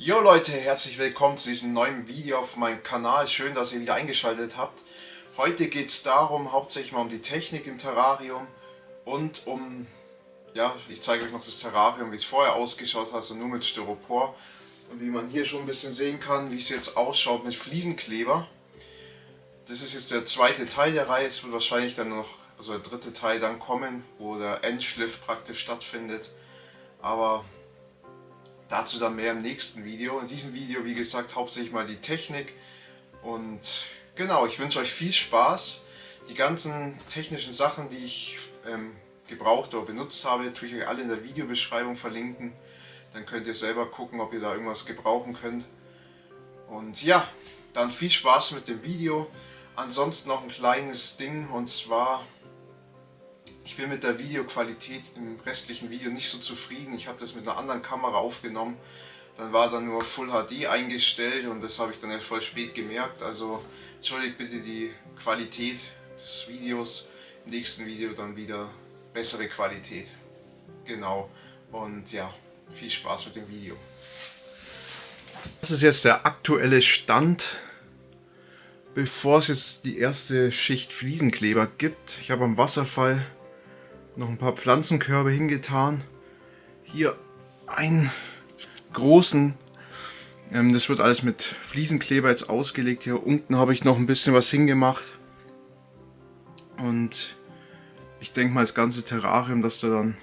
Jo Leute, herzlich willkommen zu diesem neuen Video auf meinem Kanal. Schön, dass ihr wieder eingeschaltet habt. Heute geht es darum, hauptsächlich mal um die Technik im Terrarium und ich zeige euch noch das Terrarium, wie es vorher ausgeschaut hat, also nur mit Styropor. Und wie man hier schon ein bisschen sehen kann, wie es jetzt ausschaut mit Fliesenkleber. Das ist jetzt der zweite Teil der Reihe, es wird wahrscheinlich dann noch, also der dritte Teil dann kommen, wo der Endschliff praktisch stattfindet. Aber dazu dann mehr im nächsten Video. In diesem Video, wie gesagt, hauptsächlich mal die Technik. Und genau, ich wünsche euch viel Spaß. Die ganzen technischen Sachen, die ich gebraucht oder benutzt habe, tue ich euch alle in der Videobeschreibung verlinken. Dann könnt ihr selber gucken, ob ihr da irgendwas gebrauchen könnt. Und ja, dann viel Spaß mit dem Video. Ansonsten noch ein kleines Ding, und zwar: Ich bin mit der Videoqualität im restlichen Video nicht so zufrieden. Ich habe das mit einer anderen Kamera aufgenommen. Dann war da nur Full HD eingestellt und das habe ich dann erst voll spät gemerkt. Also entschuldigt bitte die Qualität des Videos. Im nächsten Video dann wieder bessere Qualität. Genau. Und ja, viel Spaß mit dem Video. Das ist jetzt der aktuelle Stand, bevor es jetzt die erste Schicht Fliesenkleber gibt. Ich habe am Wasserfall noch ein paar Pflanzenkörbe hingetan. Hier einen großen. Das wird alles mit Fliesenkleber jetzt ausgelegt. Hier unten habe ich noch ein bisschen was hingemacht. Und ich denke mal, das ganze Terrarium, dass da dann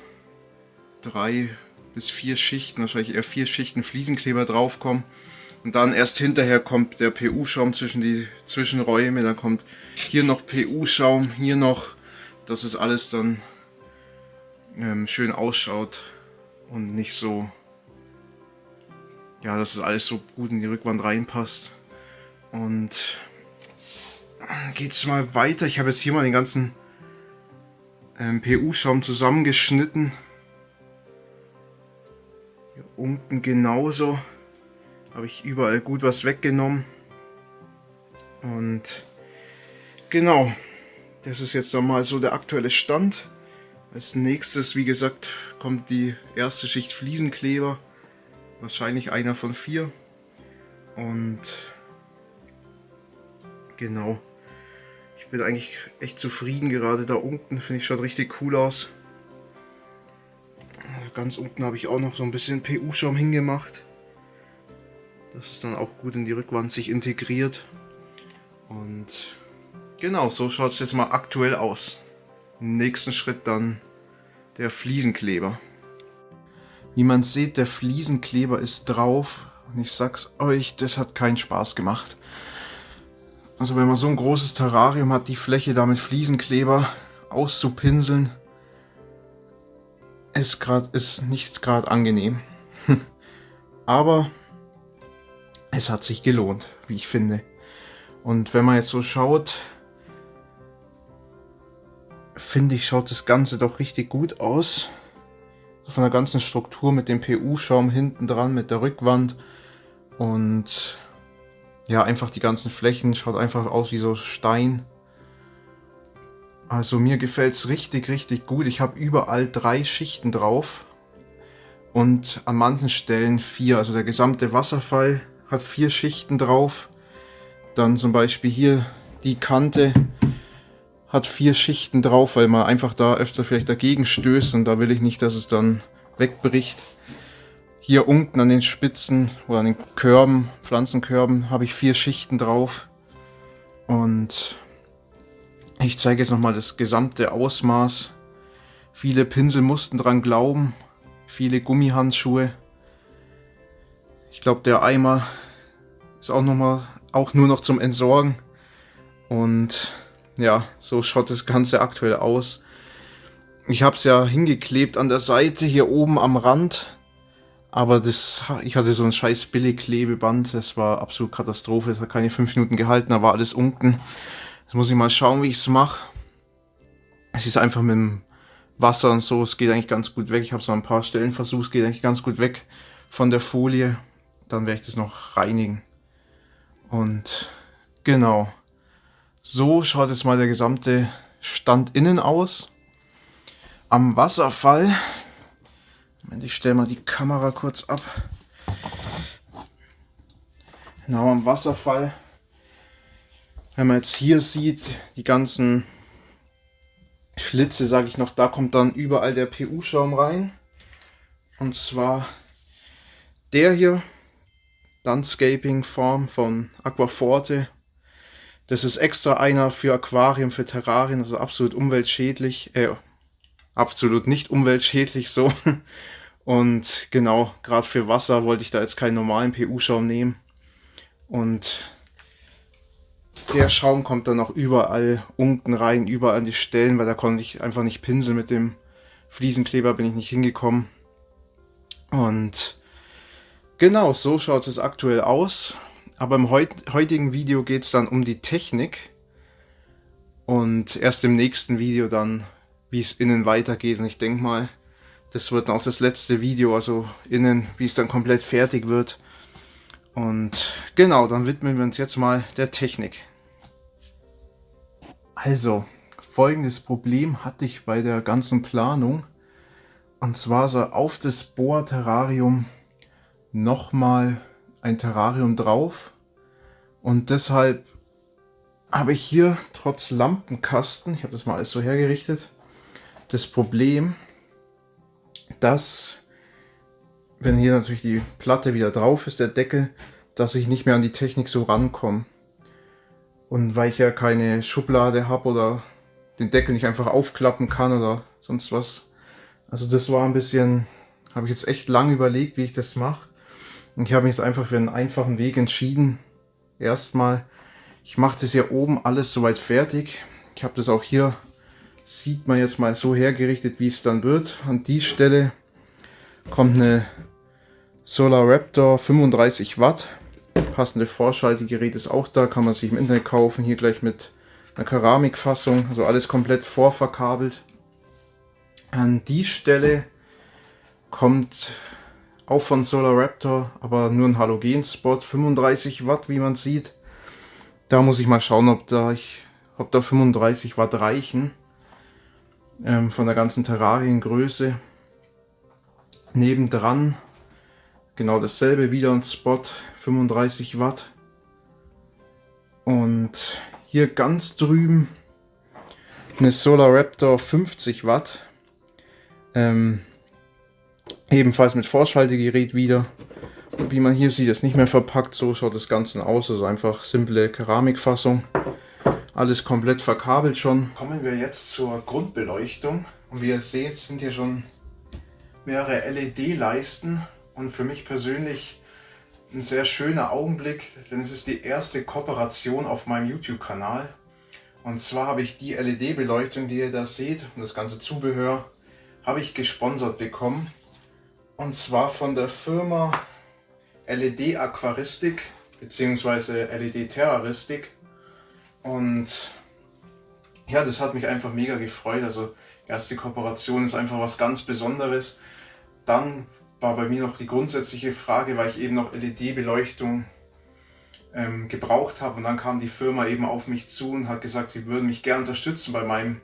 3 bis 4 Schichten, wahrscheinlich eher 4 Schichten Fliesenkleber draufkommen. Und dann erst hinterher kommt der PU-Schaum zwischen die Zwischenräume. Dann kommt hier noch PU-Schaum, hier noch. Das ist alles dann schön ausschaut und nicht so, ja, dass es alles so gut in die Rückwand reinpasst. Und geht's mal weiter. Ich habe jetzt hier mal den ganzen PU-Schaum zusammengeschnitten. Hier unten genauso. Habe ich überall gut was weggenommen. Und genau, das ist jetzt nochmal so der aktuelle Stand. Als nächstes, wie gesagt, kommt die erste Schicht Fliesenkleber. Wahrscheinlich einer von 4. Und genau. Ich bin eigentlich echt zufrieden. Gerade da unten, finde ich, schaut richtig cool aus. Ganz unten habe ich auch noch so ein bisschen PU-Schaum hingemacht. Dass es dann auch gut in die Rückwand sich integriert. Und genau, so schaut es jetzt mal aktuell aus. Im nächsten Schritt dann der Fliesenkleber. Wie man sieht, der Fliesenkleber ist drauf. Und ich sag's euch, das hat keinen Spaß gemacht. Also wenn man so ein großes Terrarium hat, die Fläche da mit Fliesenkleber auszupinseln, ist nicht gerade angenehm. Aber es hat sich gelohnt, wie ich finde. Und wenn man jetzt so schaut, finde ich, schaut das Ganze doch richtig gut aus. So von der ganzen Struktur mit dem PU-Schaum hinten dran, mit der Rückwand. Und ja, einfach die ganzen Flächen, schaut einfach aus wie so Stein. Also mir gefällt es richtig, richtig gut. Ich habe überall 3 Schichten drauf. Und an manchen Stellen 4. Also der gesamte Wasserfall hat 4 Schichten drauf. Dann zum Beispiel hier die Kante hat 4 Schichten drauf, weil man einfach da öfter vielleicht dagegen stößt und da will ich nicht, dass es dann wegbricht. Hier unten an den Spitzen oder an den Körben, Pflanzenkörben, habe ich 4 Schichten drauf. Und ich zeige jetzt nochmal das gesamte Ausmaß. Viele Pinsel mussten dran glauben, viele Gummihandschuhe. Ich glaube, der Eimer ist auch nur noch zum Entsorgen. Und ja, so schaut das Ganze aktuell aus. Ich habe es ja hingeklebt an der Seite, hier oben am Rand. Aber ich hatte so ein scheiß Billigklebeband. Das war absolut Katastrophe. Das hat keine 5 Minuten gehalten, da war alles unten. Jetzt muss ich mal schauen, wie ich es mache. Es ist einfach mit dem Wasser und so. Es geht eigentlich ganz gut weg. Ich habe es noch ein paar Stellen versucht. Es geht eigentlich ganz gut weg von der Folie. Dann werde ich das noch reinigen. Und genau. So schaut jetzt mal der gesamte Stand innen aus. Am Wasserfall. Moment, ich stelle mal die Kamera kurz ab. Genau am Wasserfall. Wenn man jetzt hier sieht, die ganzen Schlitze, sage ich noch, da kommt dann überall der PU-Schaum rein. Und zwar der hier, Landscaping Form von Aquaforte. Das ist extra einer für Aquarien, für Terrarien, also absolut umweltschädlich, absolut nicht umweltschädlich so. Und genau, gerade für Wasser wollte ich da jetzt keinen normalen PU-Schaum nehmen. Und der Schaum kommt dann auch überall unten rein, überall an die Stellen, weil da konnte ich einfach nicht pinseln mit dem Fliesenkleber, bin ich nicht hingekommen. Und genau, so schaut es aktuell aus. Aber im heutigen Video geht es dann um die Technik. Und erst im nächsten Video dann, wie es innen weitergeht. Und ich denke mal, das wird dann auch das letzte Video, also innen, wie es dann komplett fertig wird. Und genau, dann widmen wir uns jetzt mal der Technik. Also, folgendes Problem hatte ich bei der ganzen Planung. Und zwar so auf das Boa-Terrarium nochmal ein Terrarium drauf. Und deshalb habe ich hier trotz Lampenkasten, ich habe das mal alles so hergerichtet, das Problem, dass, wenn hier natürlich die Platte wieder drauf ist, der Deckel, dass ich nicht mehr an die Technik so rankomme. Und weil ich ja keine Schublade habe oder den Deckel nicht einfach aufklappen kann oder sonst was. Also das war ein bisschen, habe ich jetzt echt lange überlegt, wie ich das mache. Und ich habe mich jetzt einfach für einen einfachen Weg entschieden. Erstmal, ich mache das hier oben alles soweit fertig. Ich habe das auch hier, sieht man jetzt mal so hergerichtet, wie es dann wird. An die Stelle kommt eine Solar Raptor 35 Watt. Passende Vorschaltegerät ist auch da, kann man sich im Internet kaufen. Hier gleich mit einer Keramikfassung, also alles komplett vorverkabelt. An die Stelle kommt auch von Solar Raptor, aber nur ein Halogen-Spot, 35 Watt, wie man sieht. Da muss ich mal schauen, ob da 35 Watt reichen. Von der ganzen Terrariengröße. Nebendran genau dasselbe, wieder ein Spot, 35 Watt. Und hier ganz drüben eine Solar Raptor 50 Watt. Ebenfalls mit Vorschaltegerät wieder. Und wie man hier sieht, ist nicht mehr verpackt, so schaut das Ganze aus. Also einfach simple Keramikfassung. Alles komplett verkabelt schon. Kommen wir jetzt zur Grundbeleuchtung. Und wie ihr seht, sind hier schon mehrere LED-Leisten. Und für mich persönlich ein sehr schöner Augenblick, denn es ist die erste Kooperation auf meinem YouTube-Kanal. Und zwar habe ich die LED-Beleuchtung, die ihr da seht, und das ganze Zubehör, habe ich gesponsert bekommen. Und zwar von der Firma LED Aquaristik bzw. LED Terraristik. Und ja, das hat mich einfach mega gefreut. Also erste Kooperation ist einfach was ganz Besonderes. Dann war bei mir noch die grundsätzliche Frage, weil ich eben noch LED-Beleuchtung gebraucht habe. Und dann kam die Firma eben auf mich zu und hat gesagt, sie würden mich gerne unterstützen bei meinem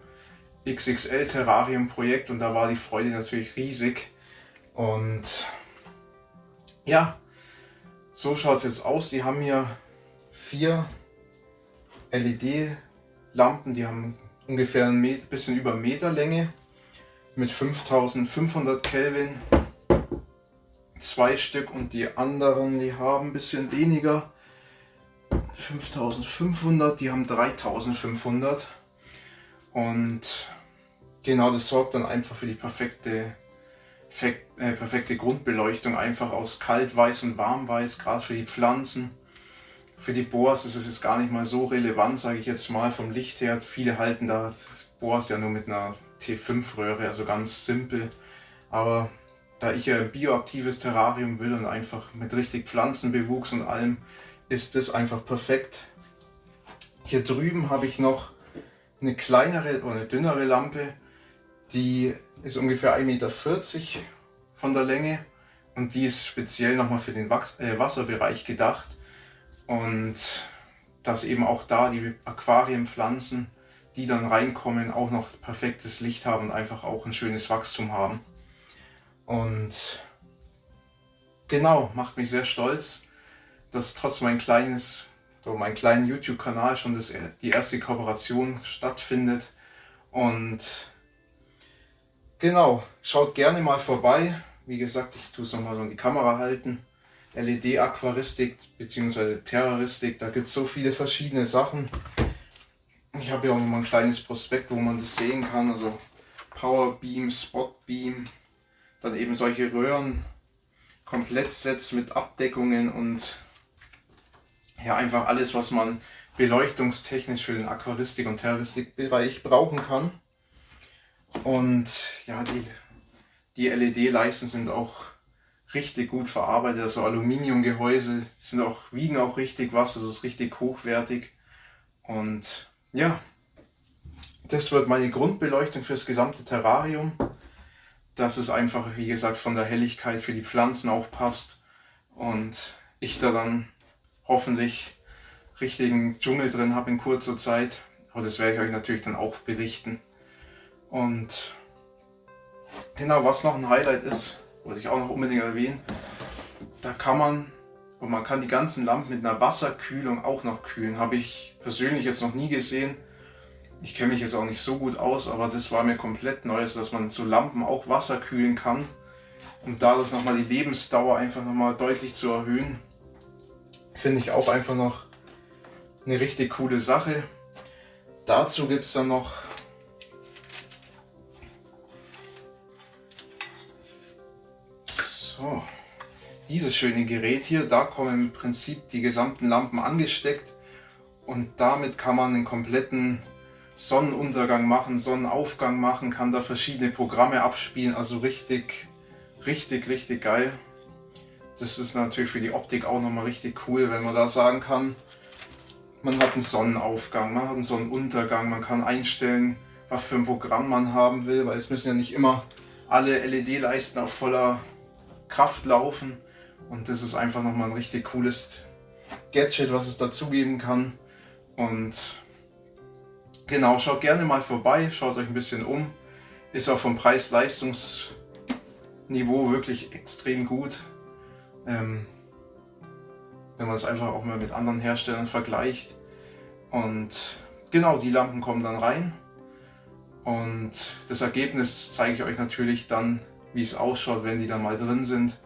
XXL Terrarium Projekt. Und da war die Freude natürlich riesig. Und ja, so schaut es jetzt aus. Die haben hier 4 LED-Lampen, die haben ungefähr ein bisschen über Meter Länge mit 5500 Kelvin. 2 Stück, und die anderen, die haben ein bisschen weniger, 5500, die haben 3500. Und genau, das sorgt dann einfach für die perfekte Grundbeleuchtung, einfach aus Kaltweiß und Warmweiß, gerade für die Pflanzen. Für die Boas ist es jetzt gar nicht mal so relevant, sage ich jetzt mal, vom Licht her. Viele halten da Boas ja nur mit einer T5-Röhre, also ganz simpel. Aber da ich ja ein bioaktives Terrarium will und einfach mit richtig Pflanzenbewuchs und allem, ist das einfach perfekt. Hier drüben habe ich noch eine kleinere oder eine dünnere Lampe, die ist ungefähr 1,40 Meter von der Länge und die ist speziell nochmal für den Wasserbereich gedacht. Und dass eben auch da die Aquarienpflanzen, die dann reinkommen, auch noch perfektes Licht haben und einfach auch ein schönes Wachstum haben. Und genau, macht mich sehr stolz. dass trotz mein kleinen YouTube-Kanal schon die erste Kooperation stattfindet. Und genau, schaut gerne mal vorbei. Wie gesagt, ich tue es nochmal so in die Kamera halten. LED-Aquaristik bzw. Terraristik, da gibt es so viele verschiedene Sachen. Ich habe hier auch nochmal ein kleines Prospekt, wo man das sehen kann. Also Powerbeam, Spotbeam, dann eben solche Röhren, Komplettsets mit Abdeckungen und ja, einfach alles, was man beleuchtungstechnisch für den Aquaristik- und Terroristikbereich brauchen kann. Und ja, die LED-Leisten sind auch richtig gut verarbeitet. Also Aluminiumgehäuse wiegen auch richtig was, das ist richtig hochwertig. Und ja, das wird meine Grundbeleuchtung für das gesamte Terrarium. Dass es einfach, wie gesagt, von der Helligkeit für die Pflanzen aufpasst und ich da dann hoffentlich richtigen Dschungel drin habe in kurzer Zeit. Aber das werde ich euch natürlich dann auch berichten. Und genau, was noch ein Highlight ist, wollte ich auch noch unbedingt erwähnen, man kann die ganzen Lampen mit einer Wasserkühlung auch noch kühlen. Habe ich persönlich jetzt noch nie gesehen. Ich kenne mich jetzt auch nicht so gut aus, aber das war mir komplett neu, dass man zu Lampen auch Wasser kühlen kann und dadurch nochmal die Lebensdauer einfach nochmal deutlich zu erhöhen. Finde ich auch einfach noch eine richtig coole Sache. Dazu gibt es dann noch dieses schöne Gerät hier. Da kommen im Prinzip die gesamten Lampen angesteckt und damit kann man einen kompletten Sonnenuntergang machen, Sonnenaufgang machen, kann da verschiedene Programme abspielen, also richtig geil. Das ist natürlich für die Optik auch nochmal richtig cool, wenn man da sagen kann, man hat einen Sonnenaufgang, man hat einen Sonnenuntergang, man kann einstellen, was für ein Programm man haben will, weil es müssen ja nicht immer alle LED-Leisten auf voller Kraft laufen und das ist einfach nochmal ein richtig cooles Gadget, was es dazugeben kann. Und genau, schaut gerne mal vorbei, schaut euch ein bisschen um. Ist auch vom Preis-Leistungs-Niveau wirklich extrem gut. Wenn man es einfach auch mal mit anderen Herstellern vergleicht. Und genau, die Lampen kommen dann rein. Und das Ergebnis zeige ich euch natürlich dann, wie es ausschaut, wenn die dann mal drin sind.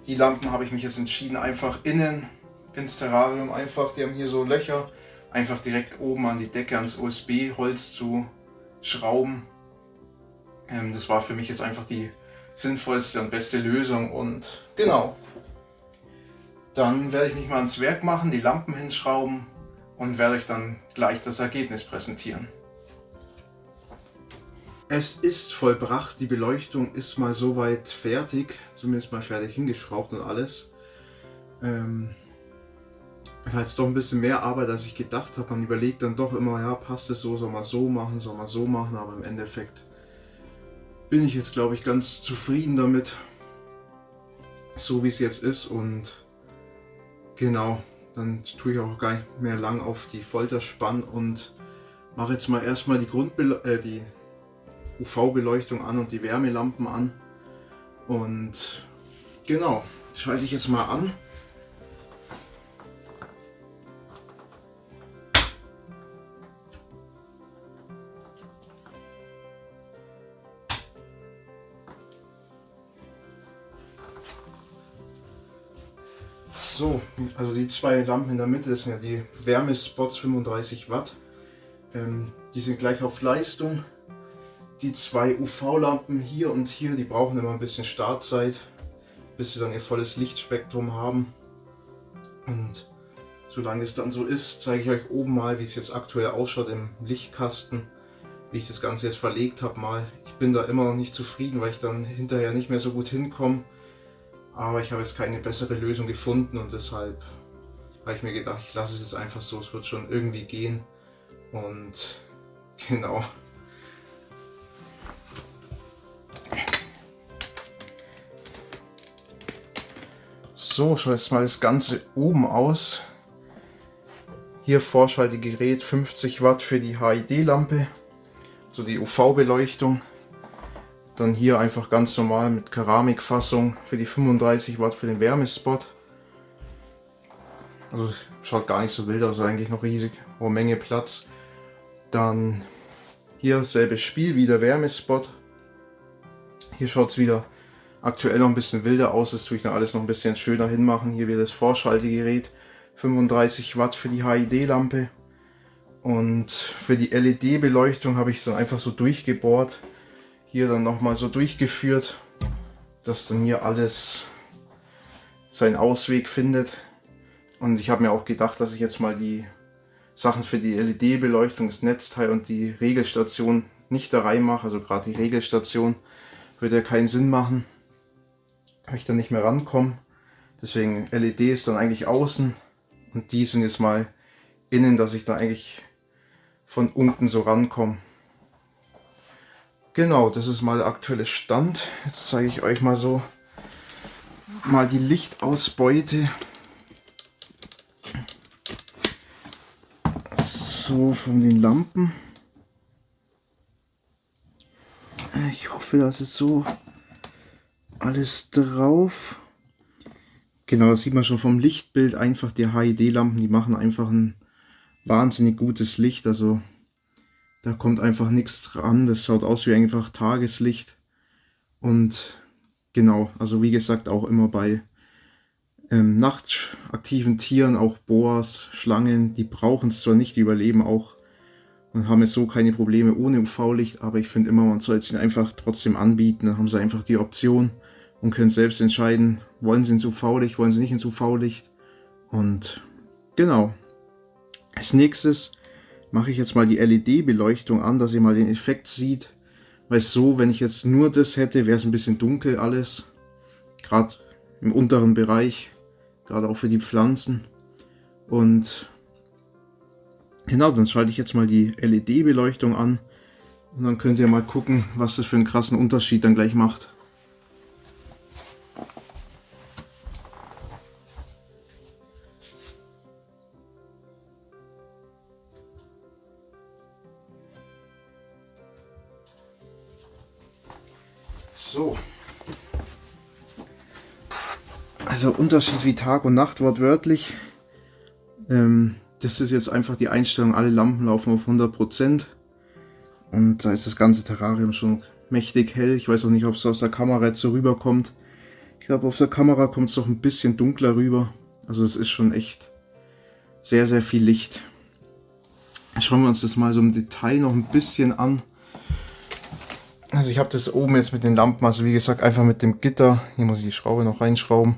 Die Lampen habe ich mich jetzt entschieden, einfach innen ins Terrarium die haben hier so Löcher, einfach direkt oben an die Decke, ans USB-Holz zu schrauben. Das war für mich jetzt einfach die sinnvollste und beste Lösung und genau. Dann werde ich mich mal ans Werk machen, die Lampen hinschrauben und werde euch dann gleich das Ergebnis präsentieren. Es ist vollbracht, die Beleuchtung ist mal soweit fertig, zumindest mal fertig hingeschraubt und alles. War jetzt doch ein bisschen mehr Arbeit, als ich gedacht habe. Man überlegt dann doch immer, ja, passt es so, soll man so machen, soll man so machen, aber im Endeffekt bin ich jetzt, glaube ich, ganz zufrieden damit, so wie es jetzt ist. Und genau, dann tue ich auch gar nicht mehr lang auf die Folter spannen und mache jetzt mal erstmal die die UV-Beleuchtung an und die Wärmelampen an. Und genau, schalte ich jetzt mal an. So, also die zwei Lampen in der Mitte, das sind ja die Wärmespots 35 Watt. Die sind gleich auf Leistung. Die zwei UV-Lampen hier und hier, die brauchen immer ein bisschen Startzeit, bis sie dann ihr volles Lichtspektrum haben. Und solange es dann so ist, zeige ich euch oben mal, wie es jetzt aktuell ausschaut im Lichtkasten, wie ich das Ganze jetzt verlegt habe mal. Ich bin da immer noch nicht zufrieden, weil ich dann hinterher nicht mehr so gut hinkomme. Aber ich habe jetzt keine bessere Lösung gefunden und deshalb habe ich mir gedacht, ich lasse es jetzt einfach so, es wird schon irgendwie gehen. Und genau. So, schaut jetzt mal das Ganze oben aus. Hier Vorschaltegerät 50 Watt für die HID-Lampe, so die UV-Beleuchtung. Dann hier einfach ganz normal mit Keramikfassung für die 35 Watt für den Wärmespot. Also schaut gar nicht so wild aus, eigentlich noch riesig, hohe Menge Platz. Dann hier selbes Spiel, wieder Wärmespot. Hier schaut es wieder aktuell noch ein bisschen wilder aus, das tue ich dann alles noch ein bisschen schöner hinmachen. Hier wieder das Vorschaltegerät, 35 Watt für die HID-Lampe. Und für die LED-Beleuchtung habe ich es dann einfach so durchgebohrt. Hier dann nochmal so durchgeführt, dass dann hier alles seinen Ausweg findet. Und ich habe mir auch gedacht, dass ich jetzt mal die Sachen für die LED-Beleuchtung, das Netzteil und die Regelstation nicht da reinmache. Also gerade die Regelstation würde ja keinen Sinn machen, wenn ich dann nicht mehr rankomme. Deswegen LED ist dann eigentlich außen und die sind jetzt mal innen, dass ich da eigentlich von unten so rankomme. Genau, das ist mal der aktuelle Stand. Jetzt zeige ich euch mal so mal die Lichtausbeute. So von den Lampen. Ich hoffe, das ist so alles drauf. Genau, das sieht man schon vom Lichtbild. Einfach die HID-Lampen, die machen einfach ein wahnsinnig gutes Licht. Also da kommt einfach nichts dran. Das schaut aus wie einfach Tageslicht. Und genau, also wie gesagt, auch immer bei nachtaktiven Tieren, auch Boas, Schlangen, die brauchen es zwar nicht, die überleben auch und haben jetzt so keine Probleme ohne UV-Licht, aber ich finde immer, man soll es ihnen einfach trotzdem anbieten. Dann haben sie einfach die Option und können selbst entscheiden, wollen sie ins UV-Licht, wollen sie nicht ins UV-Licht. Und genau, als nächstes mache ich jetzt mal die LED-Beleuchtung an, dass ihr mal den Effekt seht. Weil so, wenn ich jetzt nur das hätte, wäre es ein bisschen dunkel alles. Gerade im unteren Bereich, gerade auch für die Pflanzen. Und genau, dann schalte ich jetzt mal die LED-Beleuchtung an. Und dann könnt ihr mal gucken, was das für einen krassen Unterschied dann gleich macht. So. Also Unterschied wie Tag und Nacht wortwörtlich. Das ist jetzt einfach die Einstellung, alle Lampen laufen auf 100%. Und da ist das ganze Terrarium schon mächtig hell. Ich weiß auch nicht, ob es aus der Kamera jetzt so rüberkommt. Ich glaube, auf der Kamera kommt es doch ein bisschen dunkler rüber. Also es ist schon echt sehr, sehr viel Licht. Schauen wir uns das mal so im Detail noch ein bisschen an. Also ich habe das oben jetzt mit den Lampen, also wie gesagt, einfach mit dem Gitter. Hier muss ich die Schraube noch reinschrauben.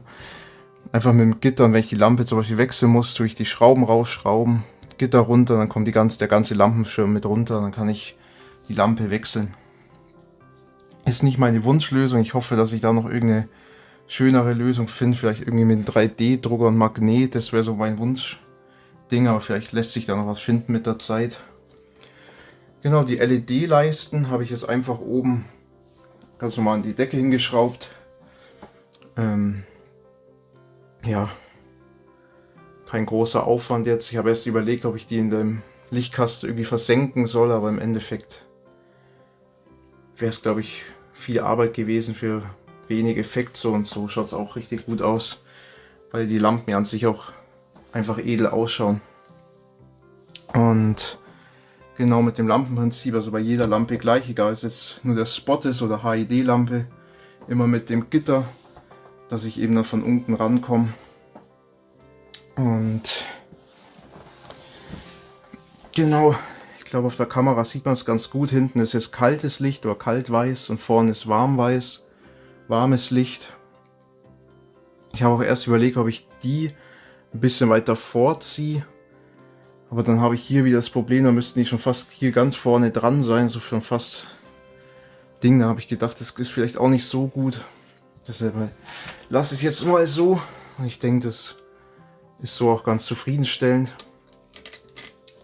Einfach mit dem Gitter, und wenn ich die Lampe zum Beispiel wechseln muss, tue ich die Schrauben rausschrauben, Gitter runter, dann kommt der ganze Lampenschirm mit runter, dann kann ich die Lampe wechseln. Ist nicht meine Wunschlösung, ich hoffe, dass ich da noch irgendeine schönere Lösung finde, vielleicht irgendwie mit einem 3D-Drucker und Magnet, das wäre so mein Wunschding, aber vielleicht lässt sich da noch was finden mit der Zeit. Genau, die LED-Leisten habe ich jetzt einfach oben ganz normal an die Decke hingeschraubt. Ja, kein großer Aufwand jetzt. Ich habe erst überlegt, ob ich die in dem Lichtkasten irgendwie versenken soll, aber im Endeffekt wäre es, glaube ich, viel Arbeit gewesen für wenig Effekt. So und so schaut es auch richtig gut aus, weil die Lampen ja an sich auch einfach edel ausschauen. Und genau mit dem Lampenprinzip, also bei jeder Lampe gleich, egal ob es jetzt nur der Spot ist oder HID-Lampe, immer mit dem Gitter, dass ich eben dann von unten rankomme. Und genau, ich glaube auf der Kamera sieht man es ganz gut. Hinten ist jetzt kaltes Licht oder kaltweiß und vorne ist warmweiß, warmes Licht. Ich habe auch erst überlegt, ob ich die ein bisschen weiter vorziehe. Aber dann habe ich hier wieder das Problem, da müssten die schon fast hier ganz vorne dran sein, so schon fast Ding. Da habe ich gedacht, das ist vielleicht auch nicht so gut. Deshalb lasse ich es jetzt mal so. Und ich denke, das ist so auch ganz zufriedenstellend.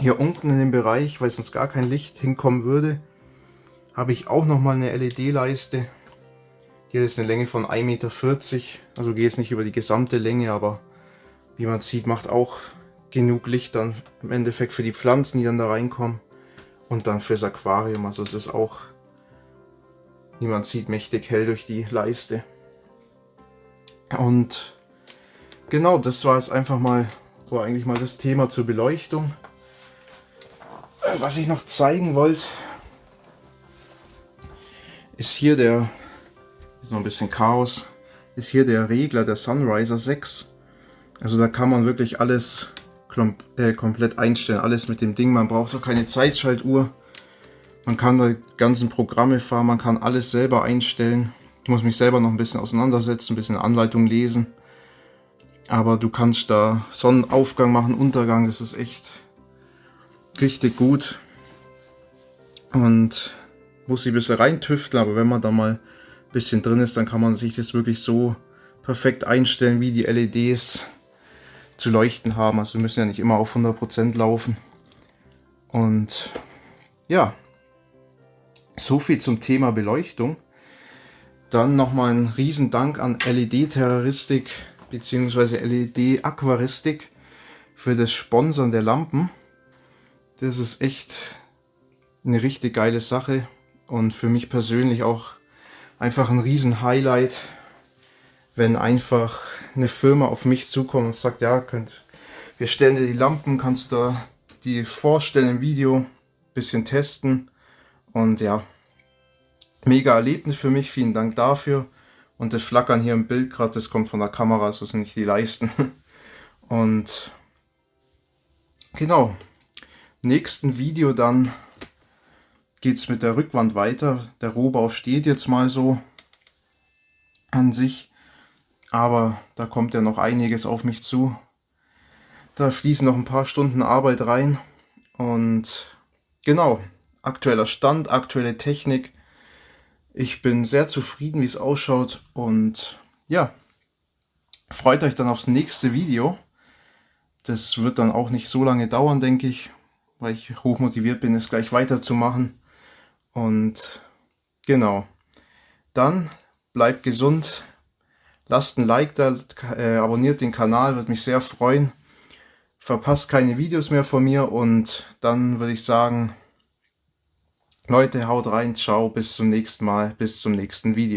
Hier unten in dem Bereich, weil sonst gar kein Licht hinkommen würde, habe ich auch nochmal eine LED-Leiste. Die hat jetzt eine Länge von 1,40 Meter. Also geht es nicht über die gesamte Länge, aber wie man sieht, macht auch genug Licht dann im Endeffekt für die Pflanzen, die dann da reinkommen. Und dann fürs Aquarium. Also es ist auch, wie man sieht, mächtig hell durch die Leiste. Und genau, das war jetzt einfach mal war eigentlich mal das Thema zur Beleuchtung. Was ich noch zeigen wollte, ist hier ist noch ein bisschen Chaos, ist hier der Regler, der Sunriser 6. Also da kann man wirklich alles komplett einstellen, alles mit dem Ding. Man braucht auch keine Zeitschaltuhr. Man kann da ganzen Programme fahren, man kann alles selber einstellen. Ich muss mich selber noch ein bisschen auseinandersetzen, ein bisschen Anleitung lesen. Aber du kannst da Sonnenaufgang machen, Untergang, das ist echt richtig gut. Und muss sich ein bisschen reintüfteln, aber wenn man da mal ein bisschen drin ist, dann kann man sich das wirklich so perfekt einstellen, wie die LEDs zu leuchten haben. Also wir müssen ja nicht immer auf 100% laufen. Und ja, so viel zum Thema Beleuchtung. Dann nochmal ein Riesendank an LED Terroristik bzw. LED Aquaristik für das Sponsern der Lampen. Das ist echt eine richtig geile Sache und für mich persönlich auch einfach ein riesen Highlight, wenn einfach eine Firma auf mich zukommt und sagt, ja, wir stellen dir die Lampen, kannst du da die vorstellen im Video, ein bisschen testen. Und ja, mega Erlebnis für mich, vielen Dank dafür. Und das Flackern hier im Bild gerade, das kommt von der Kamera, das sind nicht die Leisten. Und genau, nächsten Video dann geht es mit der Rückwand weiter. Der Rohbau steht jetzt mal so an sich, aber da kommt ja noch einiges auf mich zu. Da fließen noch ein paar Stunden Arbeit rein und genau, aktueller Stand, aktuelle Technik. Ich bin sehr zufrieden, wie es ausschaut und ja, freut euch dann aufs nächste Video. Das wird dann auch nicht so lange dauern, denke ich, weil ich hochmotiviert bin, es gleich weiterzumachen. Und genau, dann bleibt gesund, lasst ein Like da, abonniert den Kanal, würde mich sehr freuen. Verpasst keine Videos mehr von mir und dann würde ich sagen, Leute, haut rein, ciao, bis zum nächsten Mal, bis zum nächsten Video.